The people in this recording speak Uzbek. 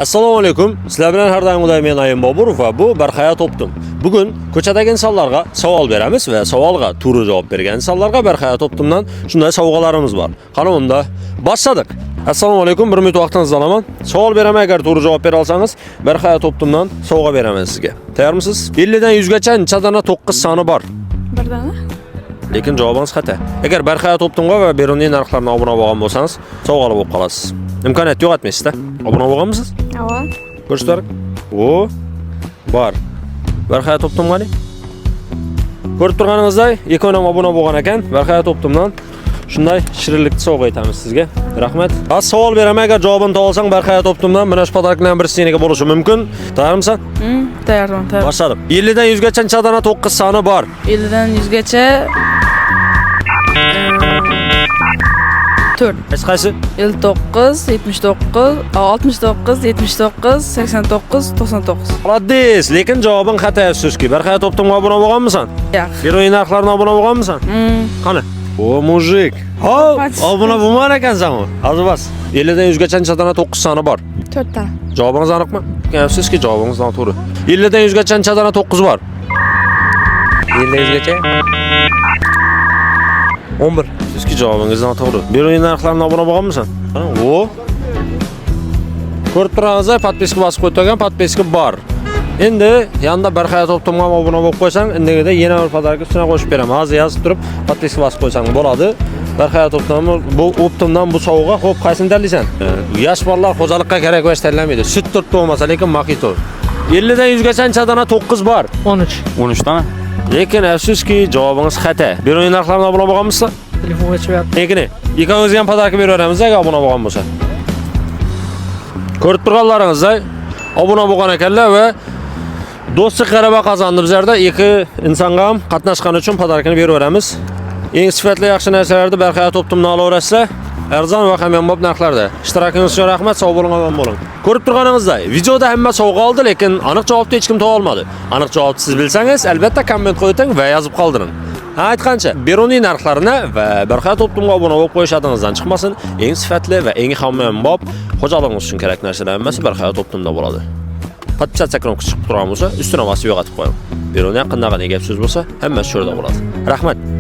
Assalomu alaykum. Sizlar bilan har doim men Ayim Boburov va bu Barhayot Optum. Bugun ko'chadagi insonlarga savol beramiz va savolga to'g'ri javob bergan insonlarga Barhayot Optumdan shunday sovg'alarimiz bor. Qani unda boshladik. Assalomu alaykum. 1 minut vaqtingizni olaman. Savol beraman, agar to'g'ri javob bera olsangiz Barhayot Optumdan sovg'a beraman sizga. Tayyormisiz? 50 dan 100 gacha necha 9 soni bor? Birdana. Lekin javobingiz xato. Agar Barhayot Optumga va Beruniy narxlarga obuna bo'lgan bo'lsangiz, sovg'ali bo'lib qolasiz. İmkoniyat yo'q etmaysiz-da. Obuna bo'lganmisiz? Ava. Ko'rsatar. O bor. Barhayot Optum qani? Ko'rib turganingizdek, ekonom obuna bo'lgan ekan. Barhayot Optumdan shunday shirinlikni sovg'a etamiz sizga. Rahmat. Az savol beraman, agar javobini topa olsang Barhayot Optumdan mana shu pодаркlardan birisi senga bo'lishi mumkin. Tayyormisan? Tayyorman, tayyor. Boshladim. 50 dan 100 gacha necha 9 soni bor? 50 dan 100 gacha 4. Hech qaysi? 59, 79, 69, 79, 89, 99. Addes, lekin javobing xato afsuski. Barhayot Optumga obuna bo'lganmisan? Yo'q. Beruniy narxlarga obuna bo'lganmisan? Qani? O mujik. Ha, obuna bo'lmagan ekansan u. Hozir bas. 50 dan 100 gacha necha 9 soni bor? 4 ta. Javobingiz aniqmi? Afsuski javobingiz noto'g'ri. 50 dan 100 gacha necha 9 bor? 50 dan 100 gacha 11. Sizki javobingiz noto'g'ri. Beruniy narxlarga obuna bo'lganmisan? O. Ko'rib turganingizda podpiska bosib qo'ygan, podpiska bor. Endi yonda Barhayot Optumga obuna bo'lib qo'ysang, endegida yana bir pодарка ustiga qo'shib beraman. Hozir yozib turib, podpiska bosib qo'ysang bo'ladi. Barhayot Optumdan bu sovg'a, xo'p, qaysini tanlaysan? Yosh bolalar xo'jalikqa kerak va tanlamaydi. Sut turtdi bo'lmasa, lekin maqito. 50 dan 100 gacha necha 9 bor? 13. 13 dana. Lekin afsuski javobingiz xato. Beruniy narxlarga obuna bo'lganmisiz? Telefonga chiqyapti. Lekin ikkovingizga ham pодарка beraveramiz, agar obuna bo'lgan bo'lsa. Ko'rib turganlaringizda obuna bo'lgan ekanlar va do'stlik g'alaba qozondi. Bizlarda iki insonga ham qatnashgani uchun pодарканы beraveramiz. Eng sifatli yaxshi narsalarni Barhayot Optumdan olaverasizlar. Arzon va hamyonbop narxlarda. Ishtirokingiz uchun rahmat, sog' bo'ling, omon bo'ling. Ko'rib turganingizdek, videoda hamma sovg'a oldi, lekin aniq javobni hech kim topa olmadi. Aniq javobni siz bilsangiz, albatta komment qo'ying va yozib qoldiring. Aytgancha, Beruniy narxlarini va Barhayot Optumga obuna bo'lib qo'yishingizdan chiqmasin, eng sifatli va eng hamyonbop xo'jaligingiz uchun kerak narsalar hammasi Barhayot Optumda bo'ladi. Podpisatsiya knopkasi chiqib turgan bo'lsa, ustuna bosib yo'qotib qo'ying. Beruniy qanday gap so'z bo'lsa, hammasi shu yerda bo'ladi. Rahmat.